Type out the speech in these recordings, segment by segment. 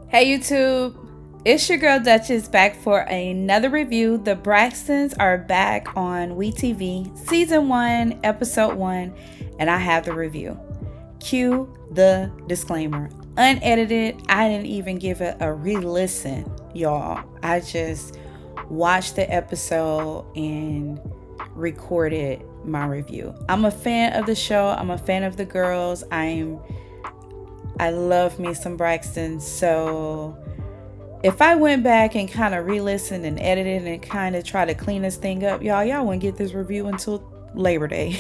Hey YouTube, it's your girl Duchess back for another review. The Braxtons are back on WeTV Season 1, Episode 1, and I have the review. Cue the disclaimer. Unedited, I didn't even give it a re-listen, y'all. I just watched the episode and recorded my review. I'm a fan of the show. I'm a fan of the girls. I love me some Braxton, so if I went back and kind of re-listened and edited and kind of try to clean this thing up, y'all wouldn't get this review until Labor Day.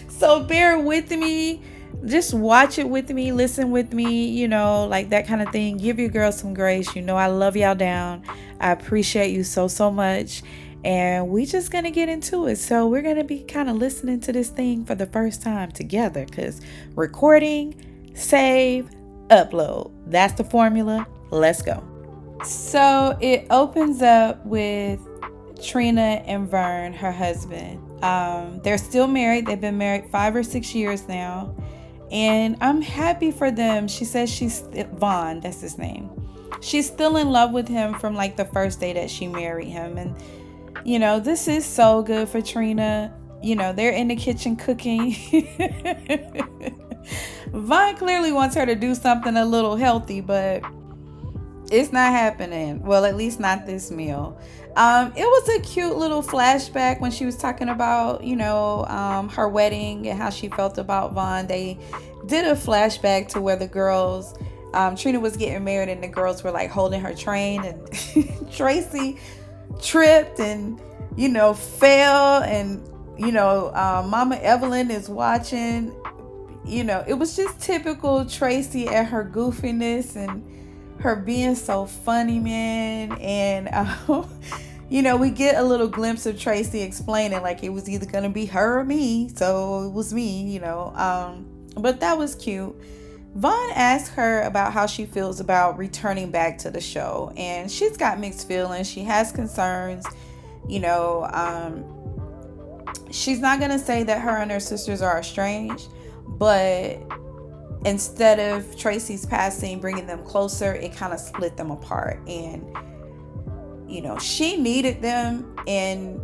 So bear with me. Just watch it with me, listen with me, like that kind of thing. Give your girl some grace. I love y'all down. I appreciate you so much. And we just gonna get into it. So we're gonna be kind of listening to this thing for the first time together, because recording, save, upload. That's the formula. Let's go. So it opens up with Trina and Vern, her husband. They're still married. They've been married 5 or 6 years now. And I'm happy for them. She says she's Vaughn, that's his name. She's still in love with him from like the first day that she married him. And this is so good for Trina. They're in the kitchen cooking. Vaughn clearly wants her to do something a little healthy, but it's not happening. Well, at least not this meal. It was a cute little flashback when she was talking about, her wedding and how she felt about Vaughn. They did a flashback to where the girls, Trina was getting married and the girls were like holding her train, and Traci tripped and, fell, and, Mama Evelyn is watching. It was just typical Traci and her goofiness and her being so funny, man. And we get a little glimpse of Traci explaining like it was either gonna be her or me, so it was me. But that was cute. Vaughn asked her about how she feels about returning back to the show, and she's got mixed feelings. She has concerns. She's not gonna say that her and her sisters are estranged, but instead of Traci's passing bringing them closer, it kind of split them apart. And she needed them, and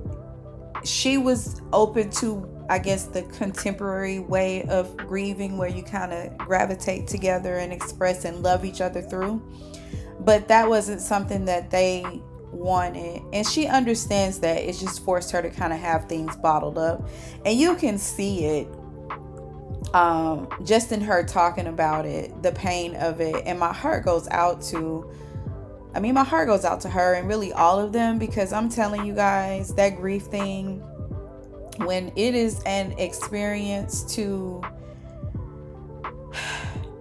she was open to, I guess, the contemporary way of grieving, where you kind of gravitate together and express and love each other through. But that wasn't something that they wanted, and she understands that. It's just forced her to kind of have things bottled up, and you can see it just in her talking about it, the pain of it. And my heart goes out to her, and really all of them, because I'm telling you guys, that grief thing, when it is an experience to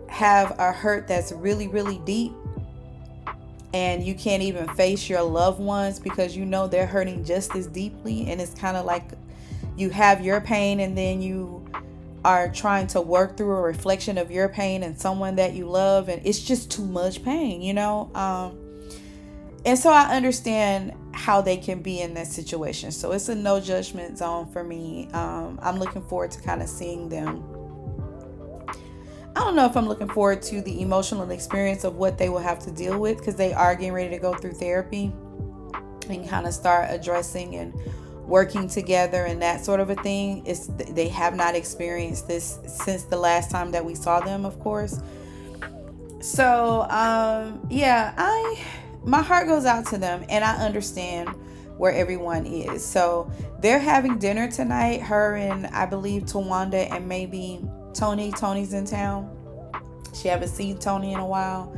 have a hurt that's really deep, and you can't even face your loved ones because they're hurting just as deeply, and it's kind of like you have your pain and then you are trying to work through a reflection of your pain and someone that you love, and it's just too much pain, and so I understand how they can be in that situation. So it's a no judgment zone for me. I'm looking forward to kind of seeing them. I don't know if I'm looking forward to the emotional experience of what they will have to deal with, because they are getting ready to go through therapy and kind of start addressing and working together and that sort of a thing. They have not experienced this since the last time that we saw them, of course. So my heart goes out to them, and I understand where everyone is. So they're having dinner tonight, her and I believe Tawanda and maybe Toni. Toni's in town. She haven't seen Toni in a while.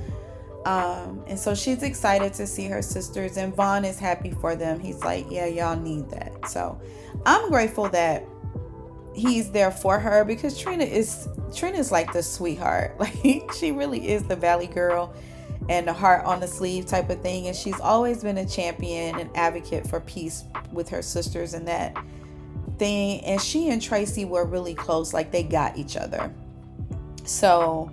And so she's excited to see her sisters, and Vaughn is happy for them. He's like, yeah, y'all need that. So I'm grateful that he's there for her, because Trina's like the sweetheart. Like, she really is the valley girl and the heart on the sleeve type of thing. And she's always been a champion and advocate for peace with her sisters and that thing. And she and Traci were really close. Like, they got each other. So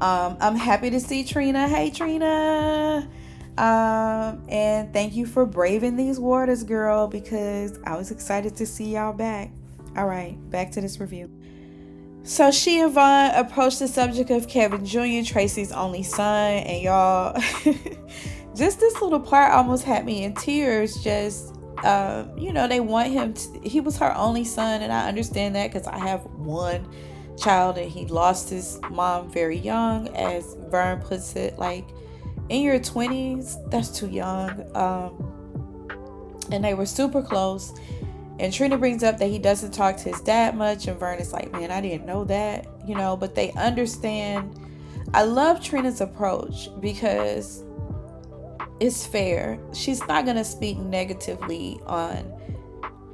I'm happy to see Trina. Hey, Trina. And thank you for braving these waters, girl, because I was excited to see y'all back. All right, back to this review. So she and Vaughn approached the subject of Kevin Jr., Traci's only son, and y'all, just this little part almost had me in tears. Just, they want him he was her only son, and I understand that because I have one child and he lost his mom very young, as Vern puts it. Like, in your 20s, that's too young. And they were super close. And Trina brings up that he doesn't talk to his dad much, and Vern is like, man, I didn't know that, but they understand. I love Trina's approach because it's fair. She's not going to speak negatively on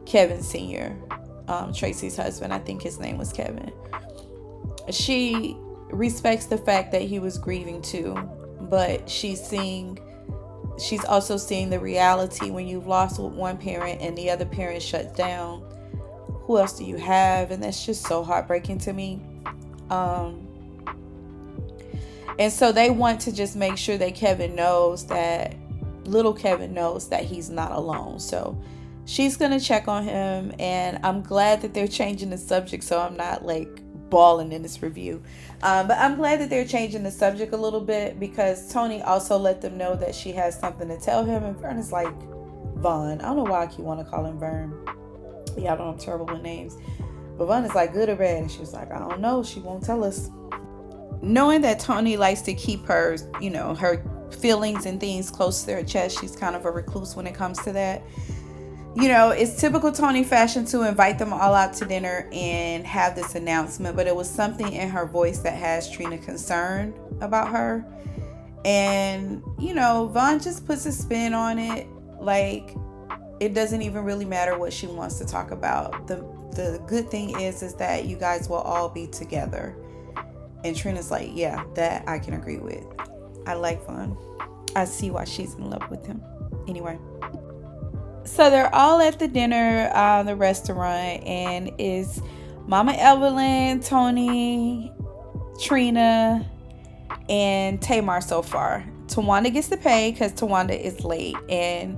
Kevin Sr., Traci's husband. I think his name was Kevin. She respects the fact that he was grieving too, but she's also seeing the reality when you've lost one parent and the other parent shuts down. Who else do you have? And that's just so heartbreaking to me. And so they want to just make sure that little Kevin knows that he's not alone. So she's going to check on him, and I'm glad that they're changing the subject so I'm not like bawling in this review. But I'm glad that they're changing the subject a little bit, because Toni also let them know that she has something to tell him, and Vern is like, Vaughn. I don't know why I keep want to call him Vern. Yeah, I don't know, I'm terrible with names. But Vaughn is like, good or bad? And she was like, I don't know. She won't tell us. Knowing that Toni likes to keep her, her feelings and things close to her chest, she's kind of a recluse when it comes to that. It's typical Toni fashion to invite them all out to dinner and have this announcement, but it was something in her voice that has Trina concerned about her. And, Vaughn just puts a spin on it. Like, it doesn't even really matter what she wants to talk about. The good thing is that you guys will all be together. And Trina's like, yeah, that I can agree with. I like Vaughn. I see why she's in love with him. Anyway. So they're all at the dinner, the restaurant, and it's Mama Evelyn, Toni, Trina, and Tamar so far. Tawanda gets to pay because Tawanda is late. And,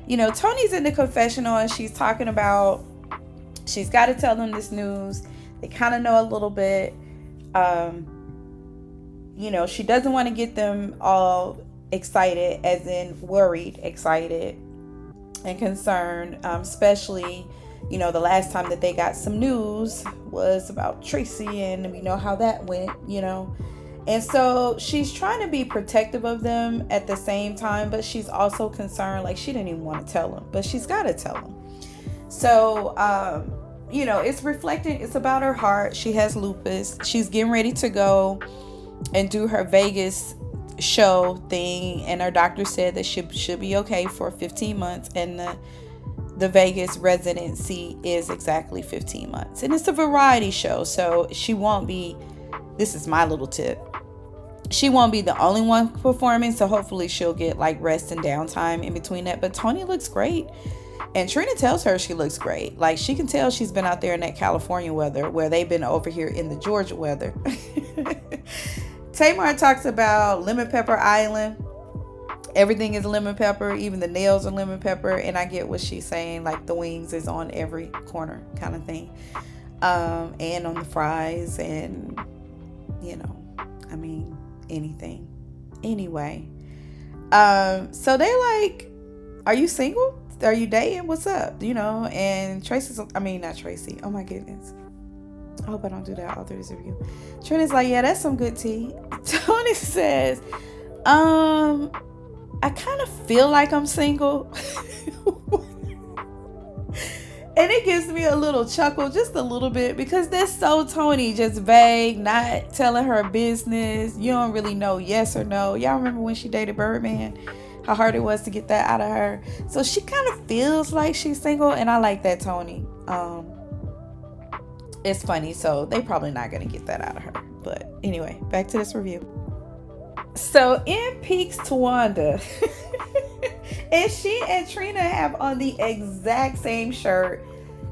Toni's in the confessional and she's talking about she's got to tell them this news. They kind of know a little bit. She doesn't want to get them all excited, as in worried, excited, and concerned, especially, the last time that they got some news was about Traci, and we know how that went, and so she's trying to be protective of them at the same time, but she's also concerned. Like, she didn't even want to tell them, but she's got to tell them. So it's reflecting, it's about her heart. She has lupus. She's getting ready to go and do her Vegas show thing, and her doctor said that she should be okay for 15 months, and the Vegas residency is exactly 15 months, and it's a variety show, so she won't be, this is my little tip, she won't be the only one performing, so hopefully she'll get like rest and downtime in between that. But Toni looks great, and Trina tells her she looks great. Like, she can tell she's been out there in that California weather where they've been over here in the Georgia weather. Tamar talks about lemon pepper island. Everything is lemon pepper. Even the nails are lemon pepper. And I get what she's saying. Like, the wings is on every corner kind of thing. And on the fries. And, anything. Anyway. So they're like, are you single? Are you dating? What's up? And Traci's, not Traci. Oh my goodness. I hope I don't do that all through this review. Trina's like, yeah, that's some good tea. Toni says, I kind of feel like I'm single. And it gives me a little chuckle, just a little bit, because that's so Toni, just vague, not telling her business. You don't really know yes or no. Y'all remember when she dated Birdman? How hard it was to get that out of her. So she kind of feels like she's single, and I like that, Toni. It's funny, so they probably not going to get that out of her. But anyway, back to this review. So in peaks Tawanda. And she and Trina have on the exact same shirt,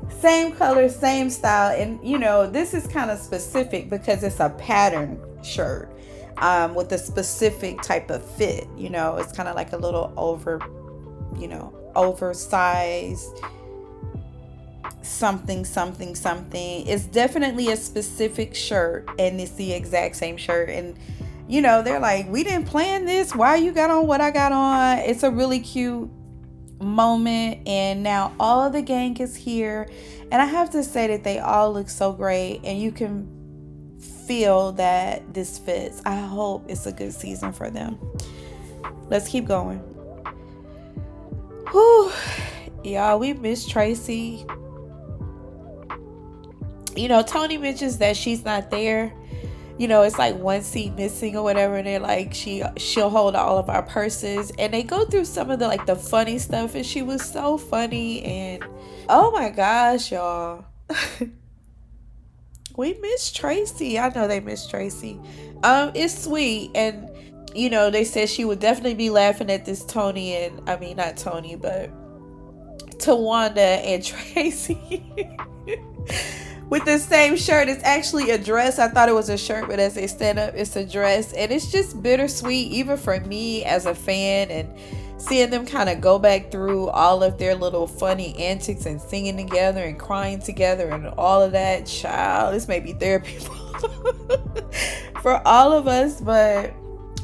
same color, same style. And, this is kind of specific because it's a pattern shirt with a specific type of fit. It's kind of like a little oversized something something something. It's definitely a specific shirt, and it's the exact same shirt. And they're like, we didn't plan this, why you got on what I got on. It's a really cute moment. And now all of the gang is here, and I have to say that they all look so great, and you can feel that this fits. I hope it's a good season for them. Let's keep going. Whew. Y'all, we miss Traci. Toni mentions that she's not there. It's like one seat missing or whatever, and they're like, she'll hold all of our purses, and they go through some of the funny stuff, and she was so funny. And oh my gosh, y'all. We miss Traci. I know they miss Traci. It's sweet. And they said she would definitely be laughing at this Toni, and I mean, not Toni, but Tawanda and Traci with the same shirt. It's actually a dress. I thought it was a shirt, but as they stand up, it's a dress. And it's just bittersweet, even for me as a fan, and seeing them kind of go back through all of their little funny antics and singing together and crying together and all of that. Child, this may be therapy for all of us, but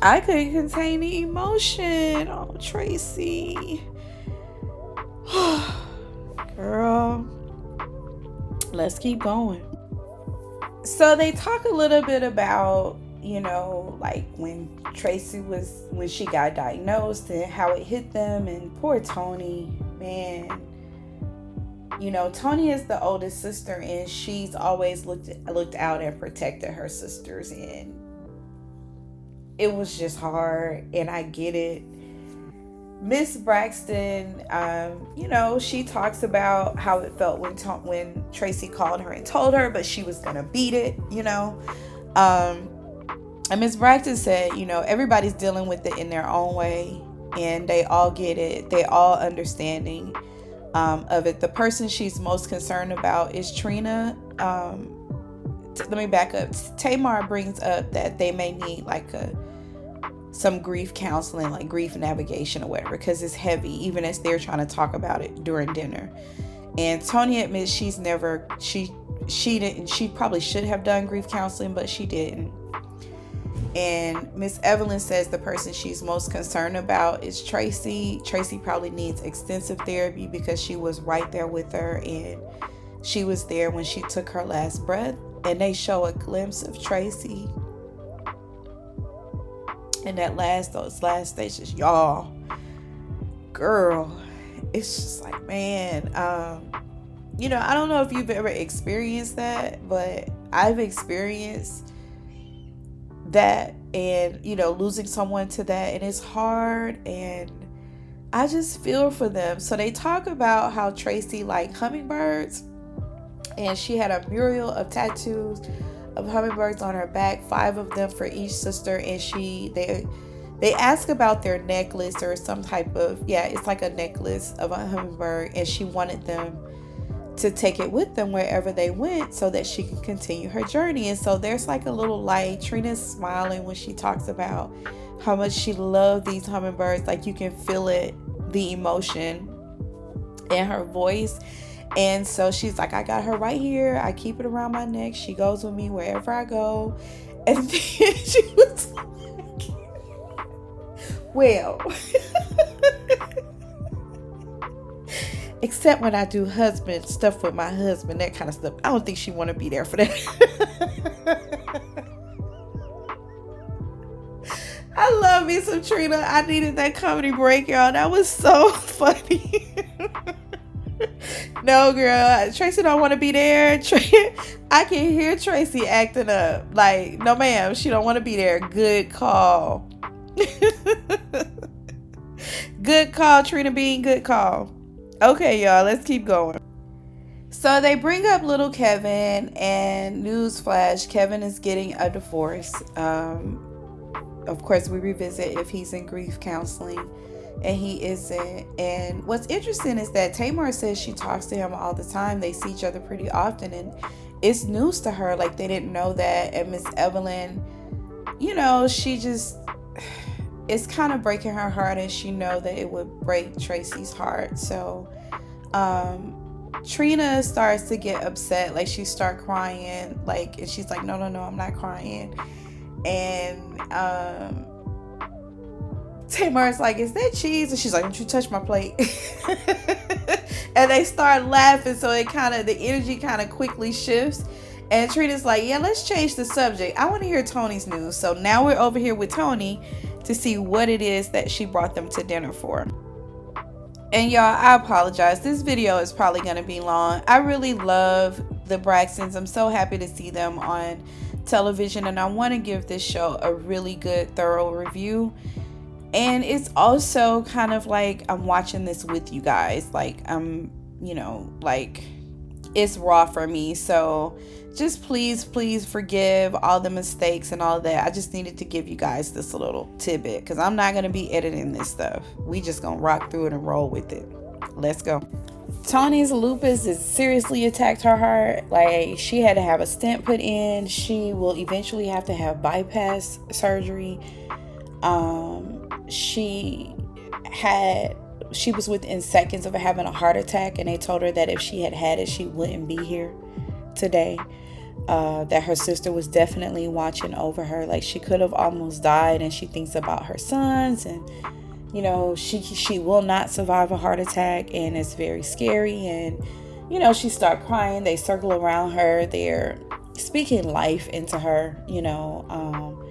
I couldn't contain the emotion. Oh, Traci. Girl, let's keep going. So they talk a little bit about, when Traci she got diagnosed and how it hit them. And poor Toni, man. Toni is the oldest sister, and she's always looked out and protected her sisters, and it was just hard, and I get it. Miss Braxton, she talks about how it felt when Traci called her and told her, but she was gonna beat it, and Miss Braxton said, everybody's dealing with it in their own way, and they all get it. They all understanding of it. The person she's most concerned about is Trina. Let me back up. Tamar brings up that they may need some grief counseling, like grief navigation or whatever, because it's heavy, even as they're trying to talk about it during dinner. And Toni admits she probably should have done grief counseling, but she didn't. And Miss Evelyn says the person she's most concerned about is Traci. Traci probably needs extensive therapy because she was right there with her, and she was there when she took her last breath. And they show a glimpse of Traci in those last stages. Y'all, girl, it's just like, man, I don't know if you've ever experienced that, but I've experienced that, and losing someone to that, and it's hard, and I just feel for them. So they talk about how Traci liked hummingbirds, and she had a mural of tattoos of hummingbirds on her back, 5 of them for each sister. And they ask about their necklace or some type of, it's like a necklace of a hummingbird, and she wanted them to take it with them wherever they went so that she can continue her journey. And so there's like a little light. Trina's smiling when she talks about how much she loved these hummingbirds. Like, you can feel it, the emotion in her voice. And so she's like, I got her right here. I keep it around my neck. She goes with me wherever I go. And then she was like, well, except when I do husband stuff with my husband, that kind of stuff. I don't think she want to be there for that. I love me some Trina. I needed that comedy break, y'all. That was so funny. No, girl, Traci don't want to be there. I can hear Traci acting up. Like, no, ma'am, she don't want to be there. Good call. Good call, Trina Bean. Good call. Okay, y'all, let's keep going. So they bring up little Kevin, and newsflash, Kevin is getting a divorce. Of course, we revisit if he's in grief counseling, and he isn't. And what's interesting is that Tamar says she talks to him all the time. They see each other pretty often, and it's news to her. Like, they didn't know that. And Miss Evelyn, she just, it's kind of breaking her heart, and she know that it would break Traci's heart. So Trina starts to get upset, like she start crying, like, and she's like, no, no, no, I'm not crying. And Tamar's like, is that cheese? And she's like, don't you touch my plate. And they start laughing, so it kind of, the energy kind of quickly shifts. And Trina's like, yeah, let's change the subject. I want to hear Toni's news. So now we're over here with Toni to see what it is that she brought them to dinner for. And y'all, I apologize. This video is probably going to be long. I really love the Braxtons. I'm so happy to see them on television. And I want to give this show a really good, thorough review. And it's also kind of like I'm watching this with you guys. Like, I'm, you know, like, it's raw for me. So just please forgive all the mistakes and all that. I just needed to give you guys this little tidbit because I'm not going to be editing this stuff. We just going to rock through it and roll with it. Let's go. Toni's lupus has seriously attacked her heart. Like, she had to have a stent put in. She will eventually have to have bypass surgery. She was within seconds of having a heart attack, and they told her that if she had had it, she wouldn't be here today. That her sister was definitely watching over her. Like, she could have almost died, and she thinks about her sons, and you know, she will not survive a heart attack, and it's very scary. And you know, she started crying. They circle around her. They're speaking life into her, you know,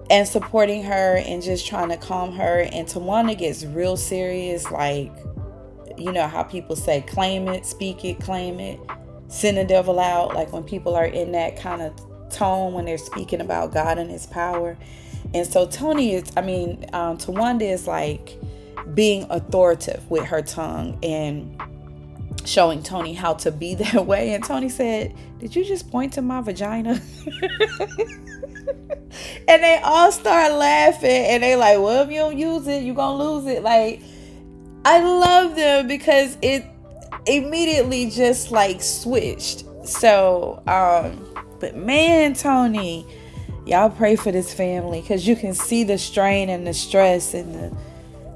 and supporting her and just trying to calm her. And Tawanda gets real serious, like, you know how people say, claim it, speak it, claim it, send the devil out. Like when people are in that kind of tone when they're speaking about God and his power. And so Tawanda is like being authoritative with her tongue and showing Toni how to be that way. And Toni said, did you just point to my vagina? And they all start laughing, and they like, well, if you don't use it, you're gonna lose it. Like, I love them because it immediately just like switched. So but man, Toni, y'all pray for this family, because you can see the strain and the stress and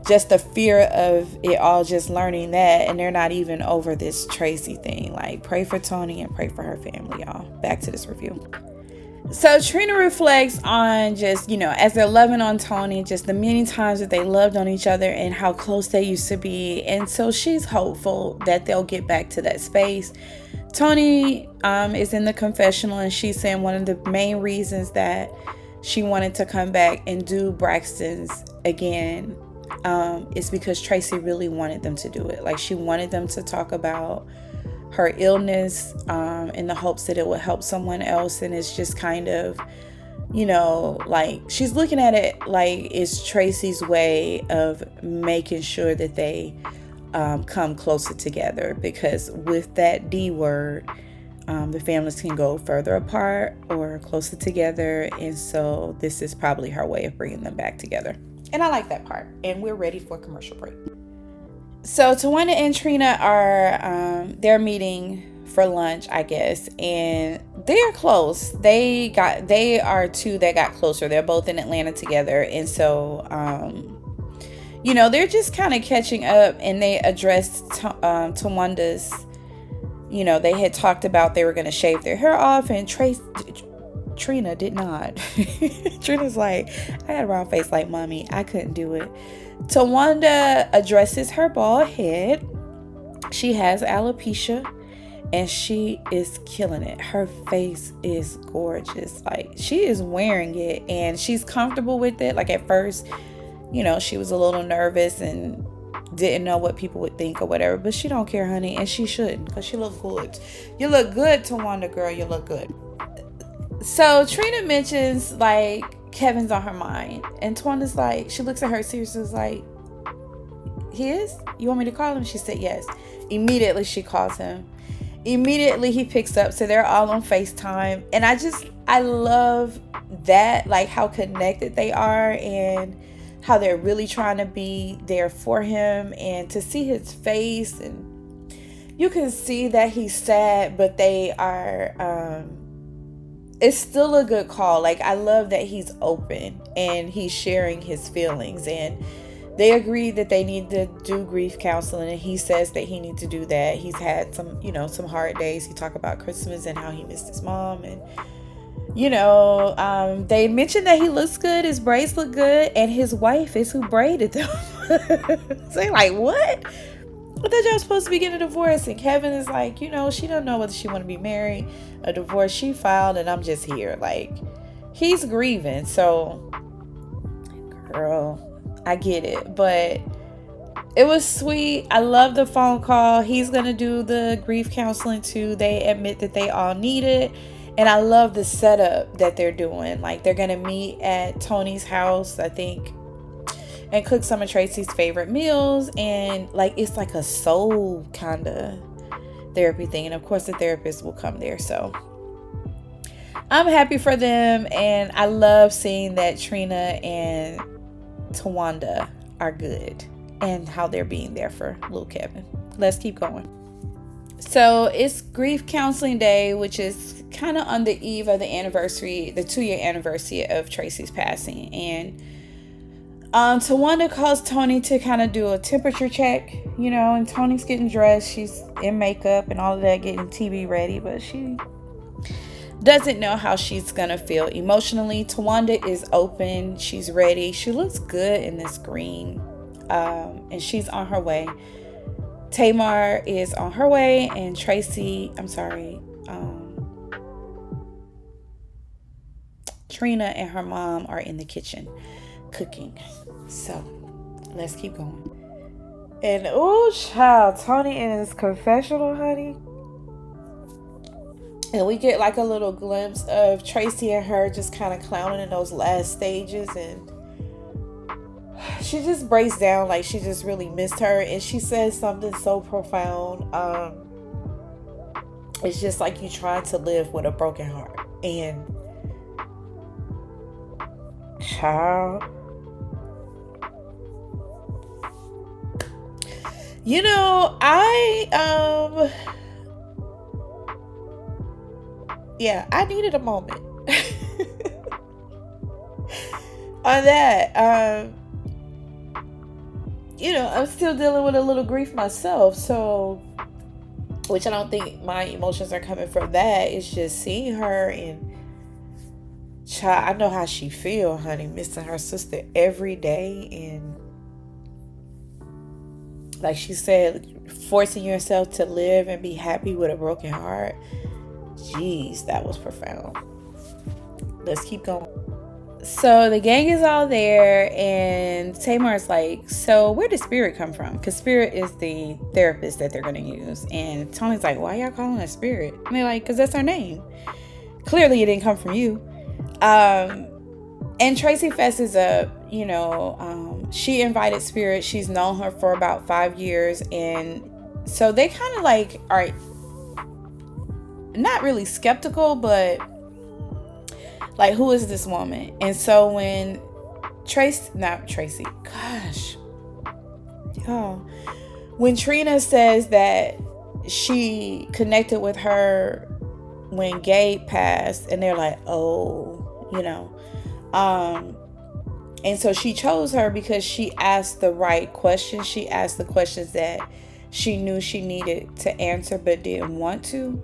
just the fear of it all, just learning that, and they're not even over this Traci thing. Like, pray for Toni and pray for her family, y'all. Back to this review. So Trina reflects on just, you know, as they're loving on Toni, just the many times that they loved on each other and how close they used to be. And so she's hopeful that they'll get back to that space. Toni is in the confessional, and she's saying one of the main reasons that she wanted to come back and do Braxtons again is because Traci really wanted them to do it. Like, she wanted them to talk about her illness in the hopes that it would help someone else. And it's just kind of, you know, like, she's looking at it like it's Traci's way of making sure that they come closer together, because with that D word, the families can go further apart or closer together. And so this is probably her way of bringing them back together. And I like that part. And we're ready for a commercial break. So Tawanda and Trina are they're meeting for lunch, I guess, and they are close. They are two that got closer. They're both in Atlanta together, and so you know, they're just kind of catching up. And they addressed Tawanda's, you know, they had talked about they were going to shave their hair off, and Trina did not. Trina's like, I had a round face like mommy. I couldn't do it. Tawanda addresses her bald head. She has alopecia, and she is killing it. Her face is gorgeous. Like, she is wearing it, and she's comfortable with it. Like, at first, you know, she was a little nervous and didn't know what people would think or whatever, but she don't care, honey, and she shouldn't, because she look good. You look good, Tawanda girl. You look good. So Trina mentions, like, Kevin's on her mind, and Tawanda's like, she looks at her seriously, like, he is? You want me to call him? She said yes. Immediately she calls him. Immediately he picks up. So they're all on FaceTime, and I love that, like, how connected they are and how they're really trying to be there for him. And to see his face, and you can see that he's sad, but they are it's still a good call. Like, I love that he's open and he's sharing his feelings, and They agreed that they need to do grief counseling, and he says that he needs to do that. He's had some hard days. He talked about Christmas and how he missed his mom, and they mentioned that he looks good, his braids look good, and his wife is who braided them. So they're like, what? I thought y'all was supposed to be getting a divorce. And Kevin is like, she don't know whether she want to be married. A divorce she filed, and I'm just here. Like, he's grieving. So, girl, I get it. But it was sweet. I love the phone call. He's going to do the grief counseling too. They admit that they all need it. And I love the setup that they're doing. Like, they're going to meet at Toni's house, I think, and cook some of Traci's favorite meals. And like, it's like a soul kind of therapy thing. And of course the therapist will come there. So I'm happy for them. And I love seeing that Trina and Tawanda are good and how they're being there for little Kevin. Let's keep going. So it's grief counseling day, which is kind of on the eve of the 2-year anniversary of Traci's passing. And Tawanda calls Toni to kind of do a temperature check, and Toni's getting dressed. She's in makeup and all of that, getting TV ready, but she doesn't know how she's going to feel emotionally. Tawanda is open. She's ready. She looks good in this green, and she's on her way. Tamar is on her way, and Trina and her mom are in the kitchen cooking. So let's keep going. And child, Toni in his confessional, honey. And we get like a little glimpse of Traci and her just kind of clowning in those last stages, and she just breaks down like she just really missed her. And she says something so profound. It's just like you trying to live with a broken heart. And child, I needed a moment on that. I'm still dealing with a little grief myself, so, which I don't think my emotions are coming from that. It's just seeing her, and child, I know how she feel, honey, missing her sister every day. And like she said, forcing yourself to live and be happy with a broken heart. Jeez, that was profound. Let's keep going. So the gang is all there, and Tamar's like, so where does Spirit come from? Because Spirit is the therapist that they're going to use. And Tony's like, why y'all calling her Spirit? And they're like, because that's her name. Clearly it didn't come from you. And Traci fesses up, she invited Spirit. She's known her for about 5 years. And so they kind of like are not really skeptical, but like, who is this woman? And so when when Trina says that she connected with her when Gabe passed, and they're like, and so she chose her because she asked the right questions. She asked the questions that she knew she needed to answer but didn't want to.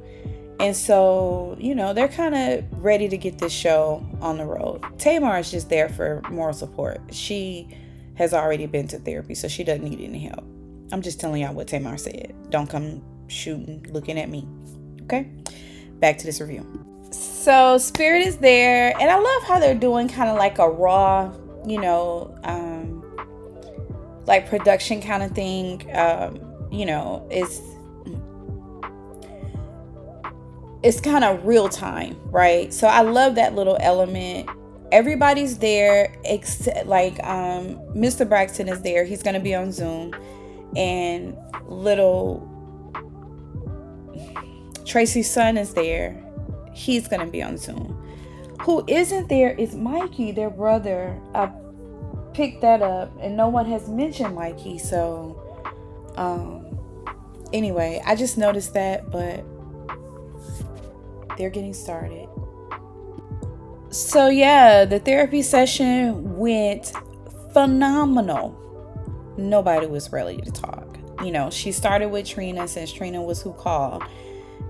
And so, they're kind of ready to get this show on the road. Tamar is just there for moral support. She has already been to therapy, so she doesn't need any help. I'm just telling y'all what Tamar said. Don't come shooting, looking at me. Okay? Back to this review. So Spirit is there, and I love how they're doing kind of like a raw, like production kind of thing. It's kind of real time, right? So I love that little element. Everybody's there, except like Mr. Braxton is there. He's gonna be on Zoom, and little Traci's son is there. He's gonna be on Zoom. Who isn't there is Mikey, their brother. I picked that up, and no one has mentioned Mikey. So anyway, I just noticed that, but they're getting started. So yeah, the therapy session went phenomenal. nobody was ready to talk. She started with Trina since Trina was who called.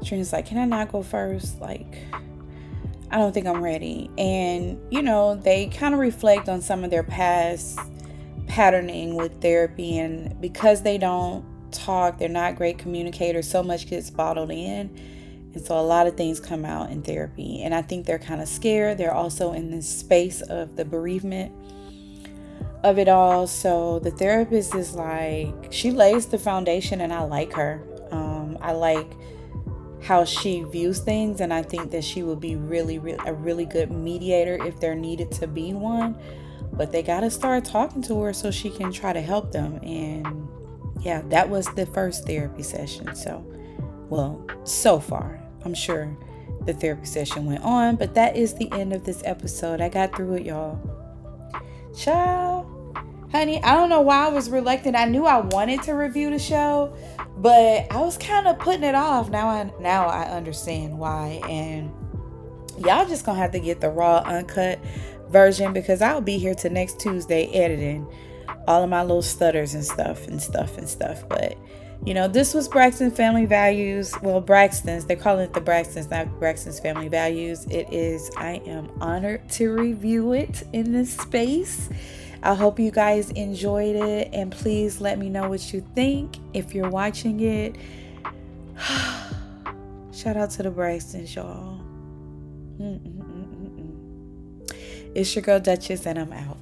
Trina's like, can I not go first? Like, I don't think I'm ready. And, they kind of reflect on some of their past patterning with therapy. And because they don't talk, they're not great communicators, so much gets bottled in. And so a lot of things come out in therapy. And I think they're kind of scared. They're also in this space of the bereavement of it all. So the therapist is like, she lays the foundation, and I like her. I like how she views things, and I think that she will be a really good mediator if there needed to be one. But they got to start talking to her so she can try to help them. And yeah, that was the first therapy session. So far, I'm sure the therapy session went on, but that is the end of this episode. I got through it, y'all. Ciao. Honey, I don't know why I was reluctant. I knew I wanted to review the show, but I was kind of putting it off. Now I understand why. And y'all just gonna have to get the raw, uncut version, because I'll be here till next Tuesday editing all of my little stutters and stuff. But this was Braxton Family Values. Well, Braxtons, they're calling it the Braxtons, not Braxton's Family Values. I am honored to review it in this space. I hope you guys enjoyed it, and please let me know what you think if you're watching it. Shout out to the Braxtons, y'all. It's your girl Duchess, and I'm out.